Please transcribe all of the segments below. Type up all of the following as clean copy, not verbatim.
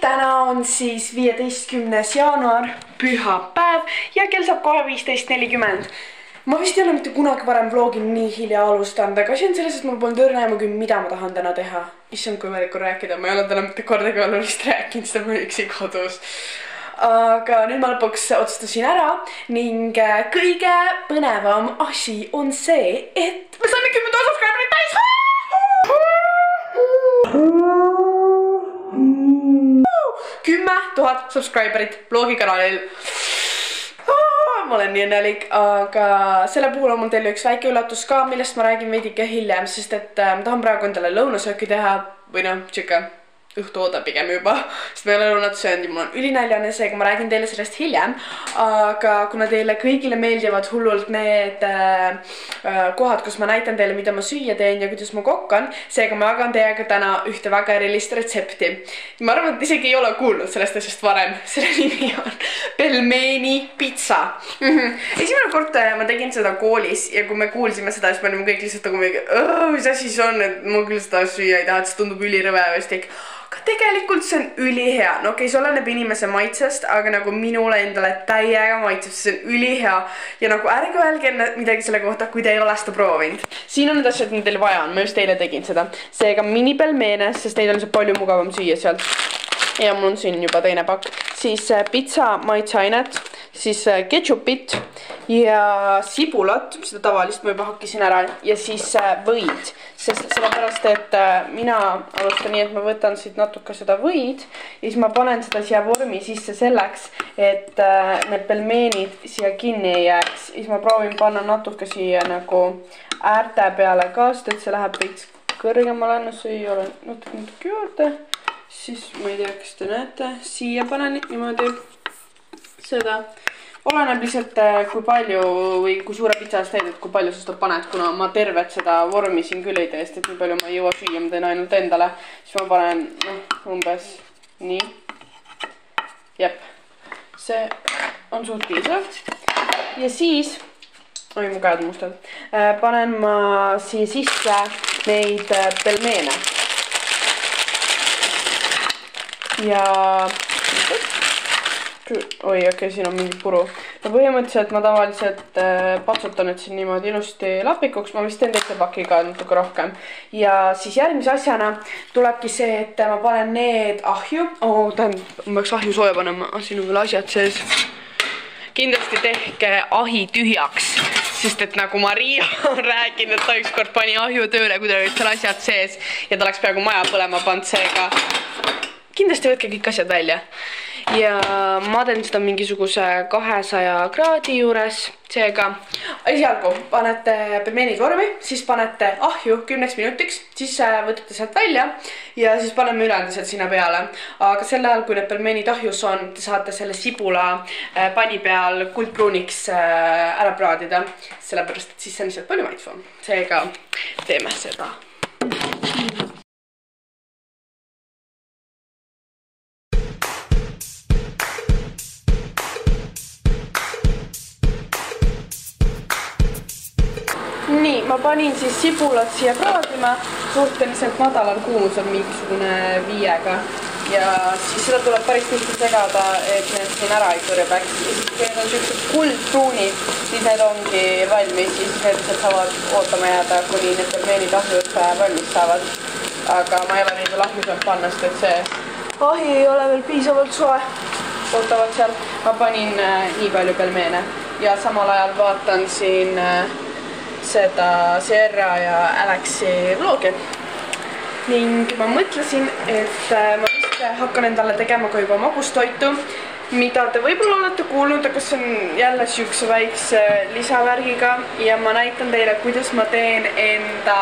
täna on siis 15. jaanuar, pühapäev ja kell saab kohe 15:40. Ma vist ei ole mitte kunagi varem vlogi nii hilja alustanud, aga see on selles, et mul polnud õrna aimu küll, mida ma tahan täna teha. Issand, kui võimalik on rääkida, ma ei ole täna mitte kordagi olnud vist rääkinud, seda ma üksi kodus. Aga nüüd ma lõpuks otsustasin ära ning kõige põnevam asi on see, et me saime 10 000 subscriberit täis! 10 000 subscriberit vlogikanalil. Ma olen nii õnnelik, aga selle puhul on mul teile üks väike üllatus ka, millest ma räägin veidike hiljem, sest et ma tahan praegu endale lõunasööki teha või noh, tšüka õhtooda pigem juba, sest ma ei ole lõunat söönud ja mul on ülinäljane, seega ma räägin teile sellest hiljem. Aga kuna teile kõigile meeldivad hullult need kohad, kus ma näitan teile, mida ma süüa teen ja kuidas ma kokkan, seega ma jagan teiega täna ühte väga erilist retsepti. Ma arvan, et isegi ei ole kuulnud sellest asjast varem. Selle nimi on pelmeeni pitsa. Esimene kord ma tegin seda koolis ja kui me kuulsime seda, siis me olime kõik lihtsalt nagu mingi, mis asi see on, et ma küll seda süüa ei taha, et see tundub ülirõvevestik. Aga tegelikult see on ülihea. No okei, see oleneb inimese maitsest, aga nagu minule endale täiega maitseb, see on ülihea. Ja nagu ärge öelge midagi selle kohta, kui te ei ole seda proovinud. Siin on need asjad, mida teil vaja on. Ma just eile tegin seda. Seega minipelmeene, sest neid on see palju mugavam süüa sealt. Ja mul on siin juba teine pakk. Siis pitsa maitseainet, siis ketšupit ja sibulat, seda tavalist ma juba hakkisin ära, ja siis võid. Sest sellepärast, et mina alustan nii, et ma võtan siit natuke seda võid ja siis ma panen seda siia vormi sisse selleks, et need pelmeenid siia kinni ei jääks. Siis ma proovin panna natuke siia nagu äärte peale ka, sest et see läheb veits kõrgemale, no see ei ole natuke juurde. Siis ma ei tea, kas te näete, siia panen niimoodi seda. Oleneb lihtsalt kui palju või kui suure pitsast teed, et kui palju sa seda paned, kuna ma tervet seda vormi siin küll ei tee, sest et nii palju ma ei jõua süüa, ma teen ainult endale. Siis ma panen umbes nii. Jep, see on suht piisav. Ja siis, oi mu käed mustad, panen ma siia sisse neid pelmeene. Ja oi, okei, siin on mingi puru. No põhimõtteliselt ma tavaliselt patsutan nüüd siin niimoodi ilusti lapikuks. Ma vist teen teise pakiga natuke rohkem. Ja siis järgmise asjana tulebki see, et ma panen need ahju. Ma peaks ahju sooja panema, siin on veel asjad sees. Kindlasti tehke ahi tühjaks, sest et nagu Maria on rääkinud, et ta ükskord pani ahju tööle, kui ta olid seal asjad sees ja ta oleks peaaegu maja põlema pannud, seega kindlasti võtke kõik asjad välja. Ja ma teen seda mingisuguse 200 kraadi juures, seega esialgu panete pelmeenid vormi, siis panete ahju 10 minutiks, siis võtate sealt välja ja siis paneme ülejäänud sinna peale. Aga sel ajal, kui need pelmeenid ahjus on, te saate selle sibula pani peal kuldpruuniks ära praadida, sellepärast, et siis see on lihtsalt palju maitsvam. Seega teeme seda. Nii, ma panin siis sibulat siia praadima, suhteliselt madalal kuumusel mingisugune 5-ga ja siis seda tuleb päris tihti segada, et need siin ära ei kõrbeks. Ja siis kui need on sellised kuldpruunid, siis need ongi valmis, siis need lihtsalt saavad ootama jääda, kuni need pelmeenid ahjus valmis saavad. Aga ma ei ole neid veel ahjus saanud panna, sest et see ahi ei ole veel piisavalt soe. Ootavad seal, ma panin nii palju pelmeene ja samal ajal vaatan siin seda Sierra ja Alexi vlogi. Ning ma mõtlesin, et ma vist hakkan endale tegema ka juba magustoitu, mida te võib-olla olete kuulnud, aga see on jälle sükse väikse lisavärgiga ja ma näitan teile, kuidas ma teen enda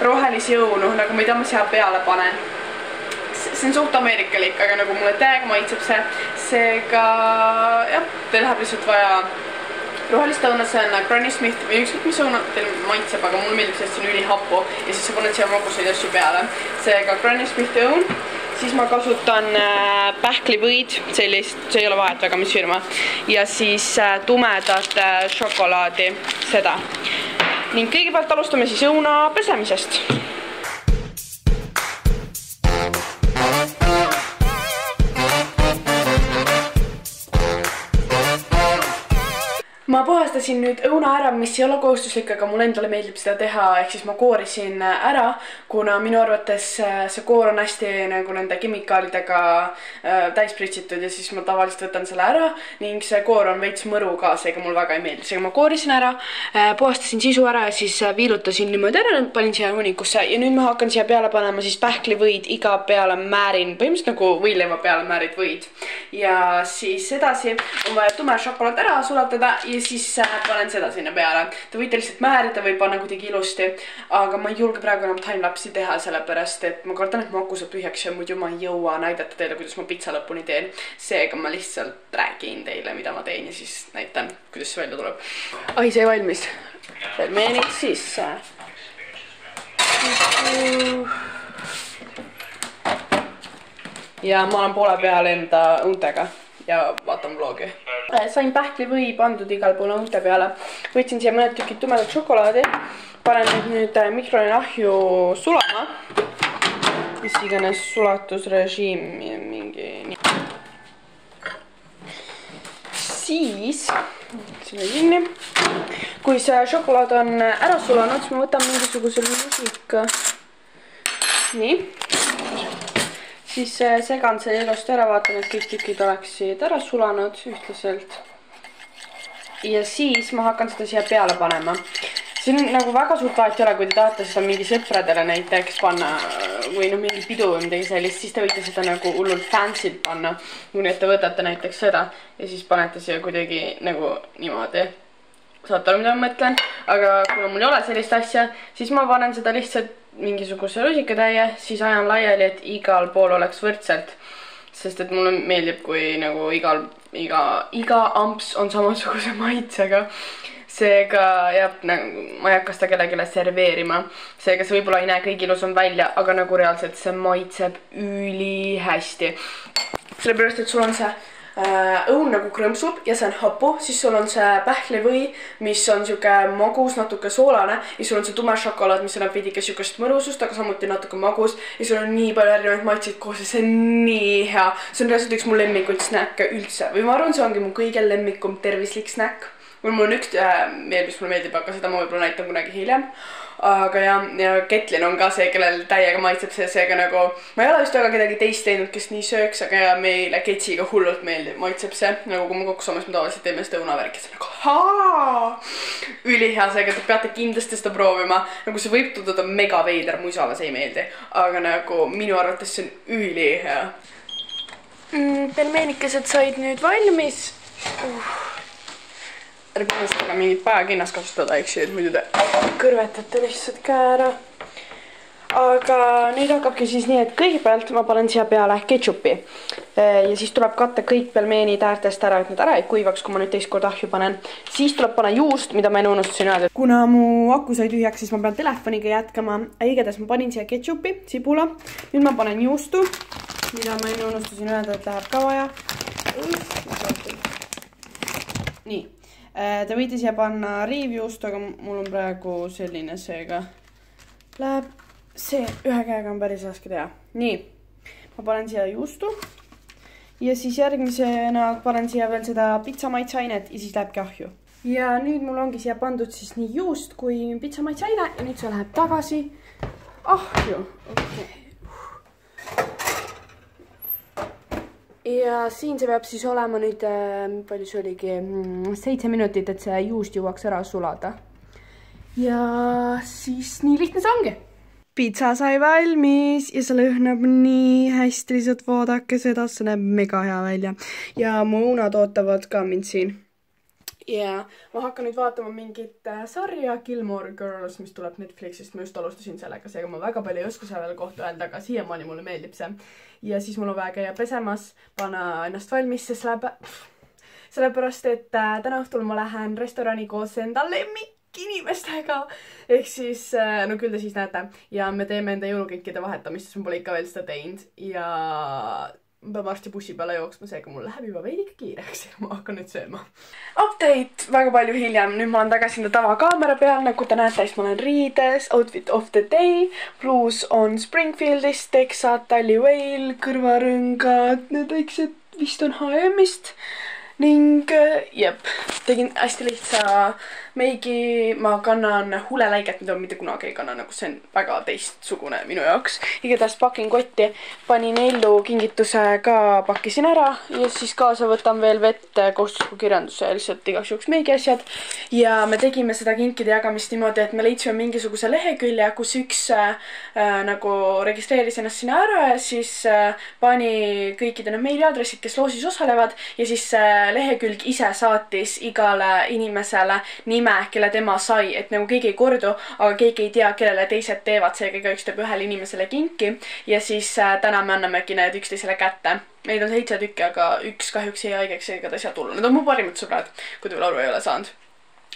rohelisi õunu, nagu mida ma siia peale panen. See on suht ameerikalik, aga nagu mulle täiega maitseb see, seega jah, teil läheb lihtsalt vaja rohelist õuna, see on Granny Smith või ükskõik mis õuna teil maitseb, aga mulle meeldib see, et see on ülihappu ja siis sa paned siia magusaid asju peale. Seega Granny Smith õun, siis ma kasutan pähklivõid, sellist, see ei ole vahet väga mis firma, ja siis tumedat šokolaadi, seda. Ning kõigepealt alustame siis õuna pesemisest. ma puhastasin nüüd õuna ära, mis ei ole kohustuslik, aga mulle endale meeldib seda teha, ehk siis ma koorisin ära, kuna minu arvates see koor on hästi nagu nende kemikaalidega täis pritsitud ja siis ma tavaliselt võtan selle ära ning see koor on veits mõru ka, seega mulle väga ei meeldi. Seega ma koorisin ära, puhastasin sisu ära ja siis viilutasin niimoodi ära, panin siia huunikusse ja nüüd ma hakkan siia peale panema siis pähklivõid, iga peale määrin, põhimõtteliselt nagu võileiva peale määrid võid. Ja siis edasi on vaja tume šokolaad ära sulatada ja siis panen seda sinna peale. Te võite lihtsalt määrida või panna kuidagi ilusti, aga ma ei julge praegu enam timelapsi teha, sellepärast et ma kardan, et mu aku saab tühjaks ja muidu ma ei jõua näidata teile, kuidas ma pitsa lõpuni teen. Seega ma lihtsalt räägin teile, mida ma teen ja siis näitan, kuidas see välja tuleb. Ai, see valmis. Pelmeenid sisse. Ja ma olen poole peal enda õuntega ja vaatan vlogi. Sain pähklivõi pandud igal pool õunte peale. Võtsin siia mõned tükid tumedat šokolaadi. Panen nüüd mikrolaineahju sulama. Mis iganes sulatusrežiim ja mingi nii. Siis, sinna kinni. Kui see šokolaad on ära sulanud, siis ma võtan mingisuguse lusika. Nii. Siis segan selle ilusti ära, vaatan, et kõik tükid oleksid ära sulanud ühtlaselt. Ja siis ma hakkan seda siia peale panema. Siin nagu väga suurt vahet ei ole, kui te tahate seda mingi sõpradele näiteks panna või no mingi pidu või midagi sellist, siis te võite seda nagu hullult fancy't panna. Kuni et te võtate näiteks seda ja siis panete siia kuidagi nagu niimoodi. Saate aru, mida ma mõtlen, aga kui mul ei ole sellist asja, siis ma panen seda lihtsalt mingisuguse rusikatäie, siis ajan laiali, et igal pool oleks võrdselt. Sest et mulle meeldib, kui nagu iga amps on samasuguse maitsega. Seega jah, ma ei hakka seda kellelegi serveerima. Seega see võib-olla ei näe kõigi ilusam välja, aga nagu reaalselt see maitseb üli hästi. Sellepärast, et sul on see õun nagu krõmsub ja see on hapu, siis sul on see pähklivõi, mis on siuke magus, natuke soolane ja sul on see tume šokolaad, mis annab veidike siukest mõnusust, aga samuti natuke magus ja sul on nii palju erinevaid maitseid koos ja see on nii hea. See on reaalselt üks mu lemmikuid snäkke üldse või ma arvan, see ongi mu kõige lemmikum tervislik snäkk. Mul on üks veel, mis mulle meeldib, aga seda ma võib-olla näitan kunagi hiljem. Aga ja Ketlin on ka see, kellel täiega maitseb see, seega nagu ma ei ole vist väga kedagi teist teinud, kes nii sööks, aga ja meile Ketsiga hullult meeldib, maitseb see, nagu kui ma kokku saamas me tavaliselt teeme seda õunavärki, see on nagu ülihea, seega te peate kindlasti seda proovima, nagu see võib tunduda mega veider, mu isale see ei meeldi, aga nagu minu arvates see on ülihea. Pelmeenikesed said nüüd valmis. Ärge unustage mingit pajakinnas kasutada, eks ju, et muidu te kõrvetate lihtsalt käe ära. Aga nüüd hakkabki siis nii, et kõigepealt ma panen siia peale ketšupi. Ja siis tuleb katta kõik pelmeenid äärtest ära, et need ära ei kuivaks, kui ma nüüd teist kord ahju panen. Siis tuleb panna juust, mida ma enne unustasin öelda. Kuna mu aku sai tühjaks, siis ma pean telefoniga jätkama. Igatahes ma panin siia ketšupi, sibula. Nüüd ma panen juustu, mida ma enne unustasin öelda, et läheb ka vaja. Nii. Te võite siia panna riivjuust, aga mul on praegu selline seega. Läheb see ühe käega on päris raske teha. Nii, ma panen siia juustu. Ja siis järgmisena panen siia veel seda pitsamaitseainet ja siis lähebki ahju. Ja nüüd mul ongi siia pandud siis nii juust kui pitsamaitseaine ja nüüd see läheb tagasi ahju. Okay. Ja siin see peab siis olema nüüd, palju see oligi, 7 minutit, et see juust jõuaks ära sulada. Ja siis nii lihtne see ongi. Pitsa sai valmis ja see lõhnab nii hästi, lihtsalt vaadake seda, see näeb mega hea välja. Ja mu õunad ootavad ka mind siin. Ja ma hakkan nüüd vaatama mingit sarja Gilmore Girls, mis tuleb Netflixist. Ma just alustasin sellega, seega ma väga palju ei oska sellele kohta öelda, aga siiamaani mulle meeldib see. Ja siis mul on vaja käia pesemas, panna ennast valmis, sellepärast, et täna õhtul ma lähen restorani koos enda lemmikinimestega. Ehk siis, no küll te siis näete. Ja me teeme enda jõulukinkide vahetamist, sest ma pole ikka veel seda teinud. Ja ma pean varsti bussi peale jooksma, seega mul läheb juba veidike kiireks ja ma hakkan nüüd sööma. Update väga palju hiljem. Nüüd ma olen tagasi enda tavakaamera peal, nagu te näete, siis ma olen riides, outfit of the day, bluus on Springfieldist, Texat, Talli Whale, kõrvarõngad, need väiksed vist on H&M-ist. ning jep, tegin hästi lihtsa meigi, ma kannan huleläiget, mida ma mitte kunagi ei kanna, nagu see on väga teistsugune minu jaoks. Igatahes pakin kotti, panin Ellu kingituse ka, pakkisin ära ja siis kaasa võtan veel vett, kohustusliku kirjanduse ja lihtsalt igaks juhuks meigi asjad. Ja me tegime seda kinkide jagamist niimoodi, et me leidsime mingisuguse lehekülje, kus üks nagu registreeris ennast sinna ära ja siis pani kõikide need meiliaadressid, kes loosis osalevad ja siis lehekülg ise saatis igale inimesele nime, kelle tema sai, et nagu keegi ei kordu, aga keegi ei tea, kellele teised teevad, seega igaüks teeb ühele inimesele kinki ja siis täna me annamegi need üksteisele kätte. Meid on 7 tükki, aga üks kahjuks jäi haigeks, seega ta ei saa tulla. Need on mu parimad sõbrad, kui te veel aru ei ole saanud.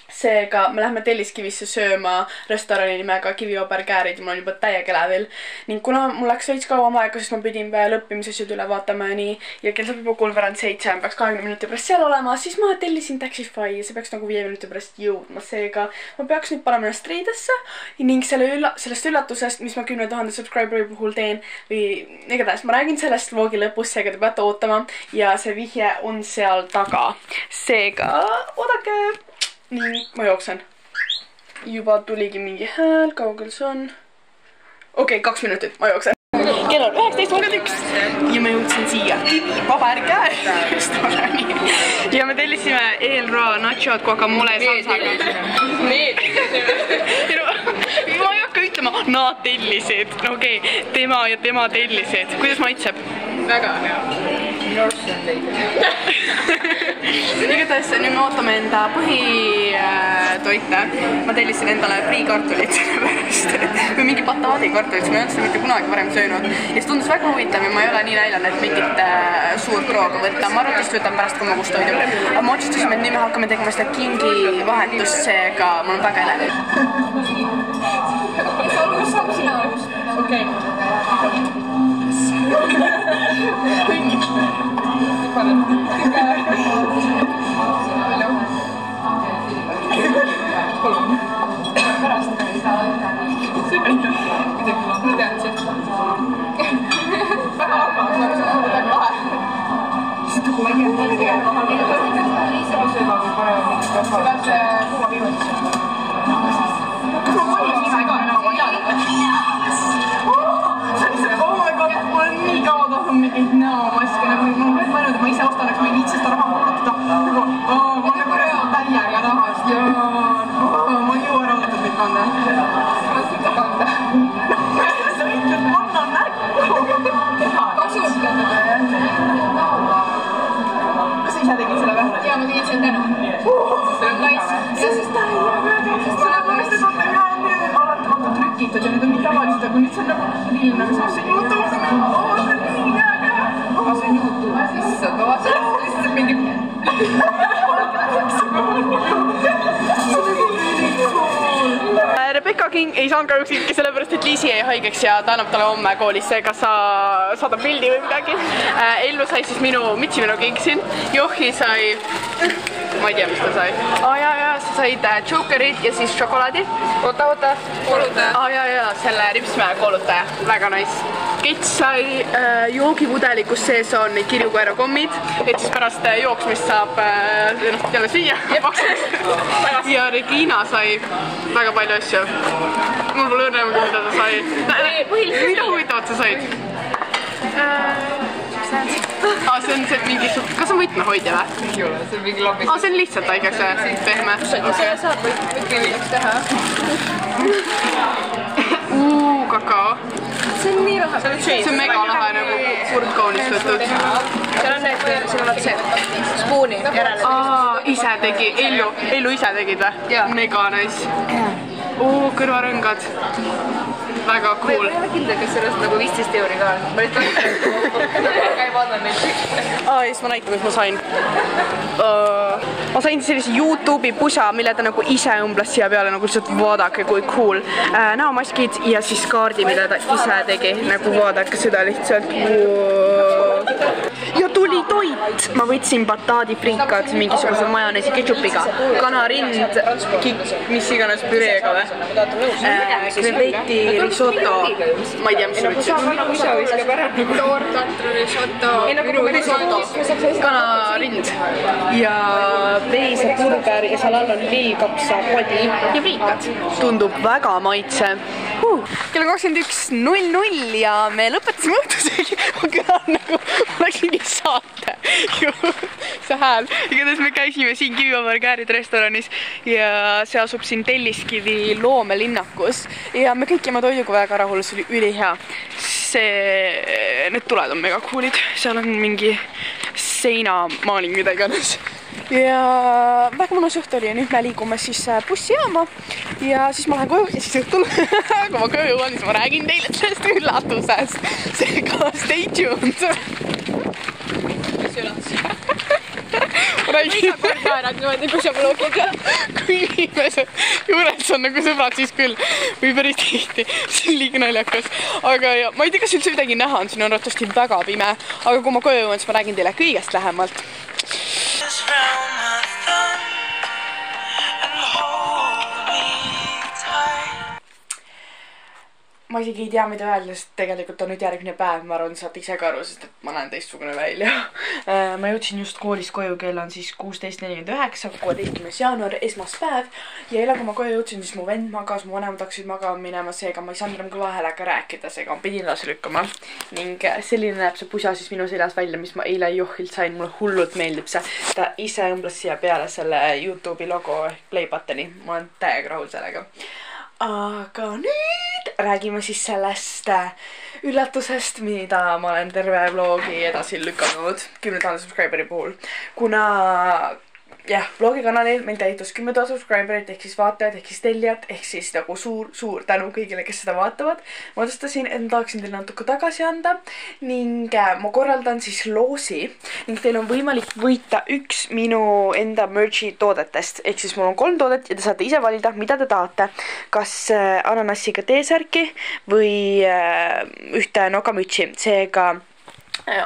Seega me lähme Telliskivisse sööma restorani nimega Kiviobergäärid ja mul on juba täiega elevil. Ning kuna mul läks veits kauem aega, siis ma pidin veel õppimisasjad üle vaatama ja nii. Ja kell saab juba 6:07, peaks 20 minuti pärast seal olema, siis ma tellisin Taxify ja see peaks nagu 5 minuti pärast jõudma. Seega ma peaks nüüd panema ennast riidesse ning sellest üllatusest, mis ma 10 000 subscriberi puhul teen või igatahes ma räägin sellest vloogi lõpus, seega te peate ootama ja see vihje on seal taga. Seega oodake! Nii, ma jooksen. Juba tuligi mingi hääl, kaugel see on. Okei, 2 minutit, ma jooksen. Kell on 19:31 ja ma jõudsin siia paber käes restorani. Ja me tellisime eelroa nachod guacamole salsaga. Ma ei hakka ütlema, nad tellisid. Okei, tema ja tema tellisid. Kuidas maitseb? Väga hea. Norse on teid. Igatahes nüüd me ootame enda põhitoite. Ma tellisin endale friikartulit sellepärast või mingi bataadikartulit, ma ei olnud seda mitte kunagi varem söönud. Ja see tundus väga huvitav ja ma ei ole nii näilane, et mingit suurt prooga võtta. Ma arvatavasti võtan pärast, kui ma kustoidu. Aga me otsustasime, et nüüd me hakkame tegema seda kingi vahetust, seega mul on väga elevil. Kas saab sina? Okei. Ma ise ostan, aga ma ei viitsi seda raha muuta. Ma olen reaal täiega tahas ja ma ei jõua rahutud neid kanda. Ma seda kanda. Sa ütled, ma annan märku. Kasutada või? Kas sa ise tegid selle või? Jaa, ma tegin selle täna. See on nice. See on siis täiega. See on mõistes on alati vaata trükitud ja need on nii tavalised, aga nüüd see on nagu liilne, aga samas see juhtub. See on nii äge. Aga see on juhtub. Sisse, ma vaatan, lihtsalt mingi... Rebecca King ei saanud kahjuks ikka sellepärast, et Liisi jäi haigeks ja ta annab talle homme koolis, seega sa saadab pildi või midagi. Ellu sai siis minu kingsin, Johi sai, ma ei tea, mis ta sai. Ja, sa said Jokerid ja siis šokolaadi. Oota, koolutaja. Ja, selle Ripsmäe koolutaja, väga nice. Kets sai joogipudeli, kus sees on neid kirjukoera kommid, et siis pärast jooksmist saab jälle süüa paksaks. Ja Regina sai väga palju asju. Mul pole õrnemagi, mida ta sai. Mida huvitavat sa said? See on see mingi... Kas on võtmehoidja või? Ei ole, see on mingi lambik. See on lihtsalt haigeks pehme. Selle saab võtmehoidjaks teha. Kakao. See on nii lahe. See on mega lahe nagu kurdkaunistatud. Seal on need, siin on see spooni järele. Ise tegi, Ellu ise tegid või? Mega nice. Kõrvarõngad. Väga cool. Ma ei ole kindel, kas sellest nagu 15 € ka on. Ma nüüd käib annan neid. Siis ma näitan, mis ma sain. Ma sain sellise YouTube'i pusa, mille ta nagu ise õmblas siia peale, nagu lihtsalt vaadake, kui cool. Näomaskid ja siis kaardi, mille ta ise tegi. Nagu vaadake seda lihtsalt. Ja ja tuli toit! Ma võtsin bataadifrikad mingisuguse majoneesi ketšupiga, kanarind, mis iganes püreega või? Kreveti risotto, ma ei tea, mis see võtsin. Toortantru risotto, kanarind ja veiseburger ja seal all on lillkapsa padi ja friikad. Tundub väga maitsev. Kell on 21.00 ja me lõpetasime õhtusöögi. Ma kõlan nagu oleks mingi saate. See hääl. Igatahes me käisime siin Kivivabargäärid restoranis ja see asub siin Telliskivi loomelinnakus ja me kõik jäime toiduga väga rahul, see oli ülihea. Need tuled on mega coolid, seal on mingi seinamaaling mida iganes. Ja väga mõnus õht oli ja nüüd me liigume siis bussijaama ja siis ma lähen koju ja siis õhtul, kui ma koju jõuan, siis ma räägin teile sellest üllatusest. Seega stay tuned. Mis üllatus? Ma räägin iga kord naerad niimoodi, kui sa vlogid. Kui inimesed juures on nagu sõbrad, siis küll või päris tihti. See on liiga naljakas. Aga ja, ma ei tea, kas üldse midagi näha on, siin on ratasti väga pime. Aga kui ma koju jõuan, siis ma räägin teile kõigest lähemalt. Ma isegi ei tea, mida öelda, sest tegelikult on nüüd järgmine päev, ma arvan, saate ise ka aru, sest et ma näen teistsugune välja. Ma jõudsin just koolist koju, kell on siis 16.49, 16. jaanuar, esmaspäev. Ja eile, kui ma koju jõudsin, siis mu vend magas, mu vanemad hakkasid magama minema, seega ma ei saanud enam kõva häälega rääkida, seega ma pidin lasi lükkama. Ning selline näeb see pusa siis minu seljas välja, mis ma eile Johilt sain, mulle hullult meeldib see. Ta ise õmblas siia peale selle YouTube'i logo ehk play buttoni, ma olen täiega rahul sellega. Aga nüüd räägime siis sellest üllatusest, mida ma olen terve vlogi edasi lükanud 10 000 subscriberi puhul. Kuna jah, vlogikanalil meil täitus 10 000 subscriberit ehk siis vaatajad, ehk siis tellijad, ehk siis nagu suur tänu kõigile, kes seda vaatavad. Ma otsustasin, et ma tahaksin teile natuke tagasi anda ning ma korraldan siis loosi ning teil on võimalik võita üks minu enda merch'i toodetest. Ehk siis mul on 3 toodet ja te saate ise valida, mida te tahate. Kas ananassiga T-särki või ühte nokamütsi. Seega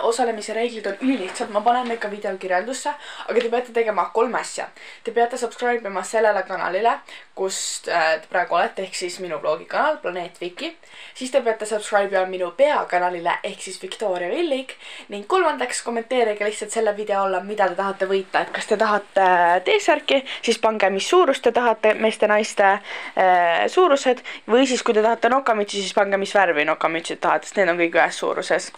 osalemise reeglid on ülilihtsad, ma panen ikka video kirjeldusse, aga te peate tegema 3 asja. Te peate subscribe ima sellele kanalile, kus te praegu olete, ehk siis minu blogikanal Planeet Viki. Siis te peate subscribe ima minu peakanalile, ehk siis Victoria Villig. Ning kolmandaks kommenteerige lihtsalt selle video alla, mida te tahate võita. Et kas te tahate T-särki, siis pange mis suurust te tahate, meeste naiste suurused. Või siis kui te tahate nokamütsi, siis pange mis värvi nokamütsid tahate, sest need on kõik ühes suuruses.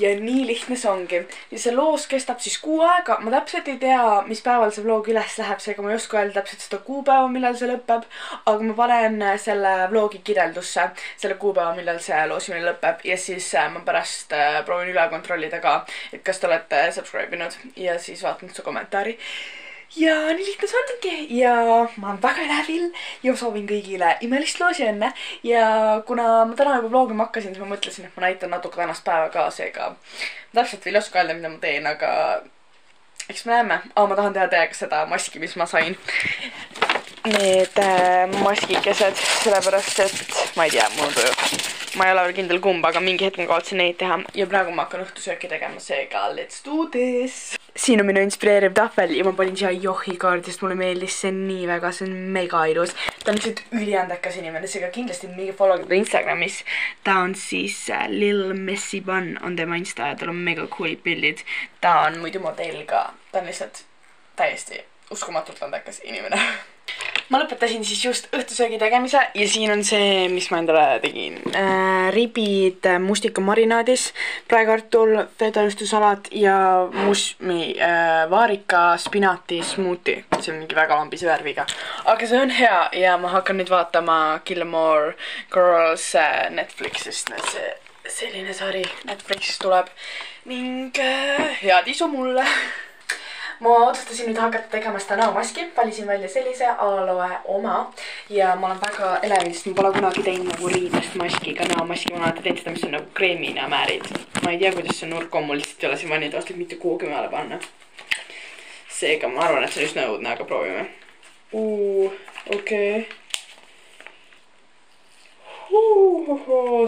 Ja nii lihtne see ongi. Ja see loos kestab siis 6 aega. Ma täpselt ei tea, mis päeval see vlog üles läheb, seega ma ei oska öelda täpselt seda kuupäeva, millal see lõpeb. Aga ma panen selle vlogi kirjeldusse, selle kuupäeva, millal see loosimine lõpeb. Ja siis ma pärast proovin üle kontrollida ka, et kas te olete subscribe inud ja siis vaatan su kommentaari. Ja nii lihtne see ongi ja ma olen väga elevil ja soovin kõigile imelist loosi enne. Ja kuna ma täna juba vlogima hakkasin, siis ma mõtlesin, et ma näitan natuke tänast päeva ka, seega täpselt ei oska öelda, mida ma teen, aga eks me näeme. Ma tahan teha teiega seda maski, mis ma sain. Need maskikesed, sellepärast et ma ei tea, mul on tuju. Ma ei ole veel kindel kumba, aga mingi hetk ma kavatsen neid teha. Ja praegu ma hakkan õhtusööki tegema, seega let's do this! Siin on minu inspireeriv tahvel ja ma panin siia Johi kaardi, sest mulle meeldis see nii väga, see on mega ilus. Ta on lihtsalt üliandekas inimene, seega kindlasti mingi follow teda Instagramis. Ta on siis Lil Messy Bun on tema Insta ja tal on mega coolid pildid. Ta on muidu modell ka, ta on lihtsalt täiesti uskumatult andekas inimene. Ma lõpetasin siis just õhtusöögi tegemise ja siin on see, mis ma endale tegin. Ribid mustika marinaadis, praekartul, fetajuustusalat ja musmi vaarika spinati smuuti. See on mingi väga lambise värviga. Aga see on hea ja ma hakkan nüüd vaatama Gilmore Girls Netflixist. Selline sari Netflixist tuleb ning head isu mulle. Ma otsustasin nüüd hakata tegema seda näomaski, valisin välja sellise aloe oma ja ma olen väga elevil, sest ma pole kunagi teinud nagu riidest maskiga näomaski, ma olen teinud seda, mis on nagu kreemina määrid. Ma ei tea, kuidas see nurk on, mul lihtsalt ei ole siin vannitoastlit mitte kuhugi peale panna. Seega ma arvan, et see on just nõudne, aga proovime. Okei.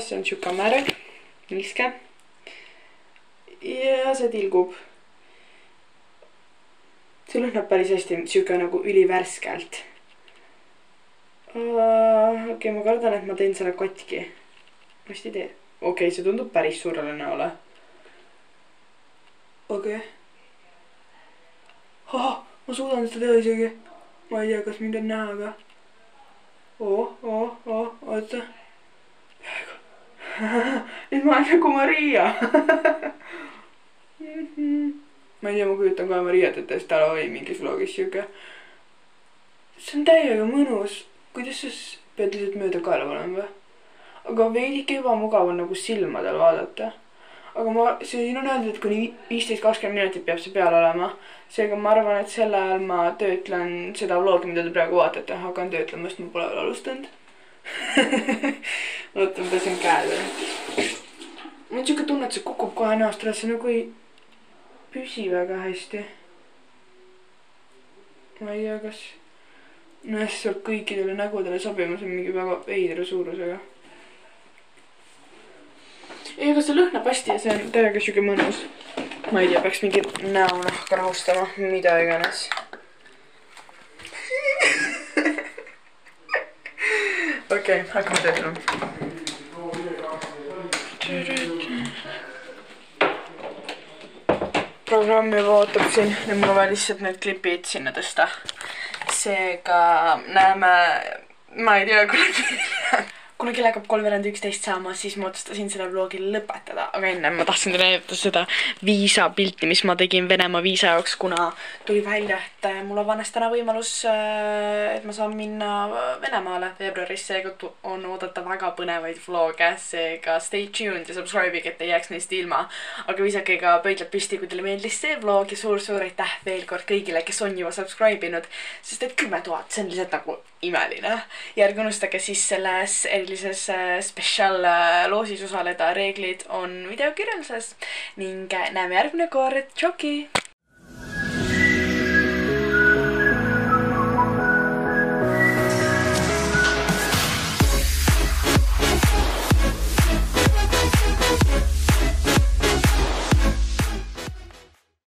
See on siuke märg, niiske. Ja see tilgub. see lõhnab päris hästi, siuke nagu ülivärskelt. Okei, ma kardan, et ma teen selle katki. Ma vist ei tee. Okei, see tundub päris suurele näole. Okei. Ma suudan seda teha isegi. Ma ei tea, kas mind on näha, aga... oota. Nüüd ma olen nagu Maria. Ma ei tea, ma kujutan kohe Mariat, et täiesti ära või mingis vlogis siuke. See on täiega mõnus. Kuidas sa pead lihtsalt mööda kaela panema või? Aga veidike juba mugav on nagu silmadel vaadata. Aga siin on öeldud, et kuni 15-20 minutit peab see peal olema. Seega ma arvan, et selle ajal ma töötlen seda vlogi, mida te praegu vaatate. Hakan töötlema, sest ma pole veel alustanud. Oota, ma pesin käed veel. Mul on siuke tunne, et see kukub kohe näost üles, see nagu ei püsi väga hästi. Ma ei tea, kas... No jah, see saab kõikidele nägudele sobima, see on mingi väga veidra suurusega. Ei, aga see lõhnab hästi ja see on täiega siuke mõnus. Ma ei tea, peaks mingi näonahka rahustama, mida iganes. Okei, hakkame töötama. Programmi vaatab siin ja mul on vaja lihtsalt need klipid sinna tõsta. Seega näeme, ma ei tea, kuna kell hakkab 3:11 saama, siis ma otsustasin selle vlogi lõpetada. Aga enne ma tahtsin teile näidata seda viisapilti, mis ma tegin Venemaa viisa jaoks, kuna tuli välja, et mul avanes täna võimalus, et ma saan minna Venemaale veebruaris. Seega on oodata väga põnevaid vloge, seega stay tuned ja subscribe'ige, et ei jääks neist ilma. Aga visake ka pöidlad püsti, kui teile meeldis see vlog ja suur aitäh veel kord kõigile, kes on juba subscribe-inud, sest et 10 000, see on lihtsalt nagu imeline. Ja ärge unustage siis selles erilises special loosis osaleda, reeglid on videokirjelduses ning näeme järgmine kord, tšoki!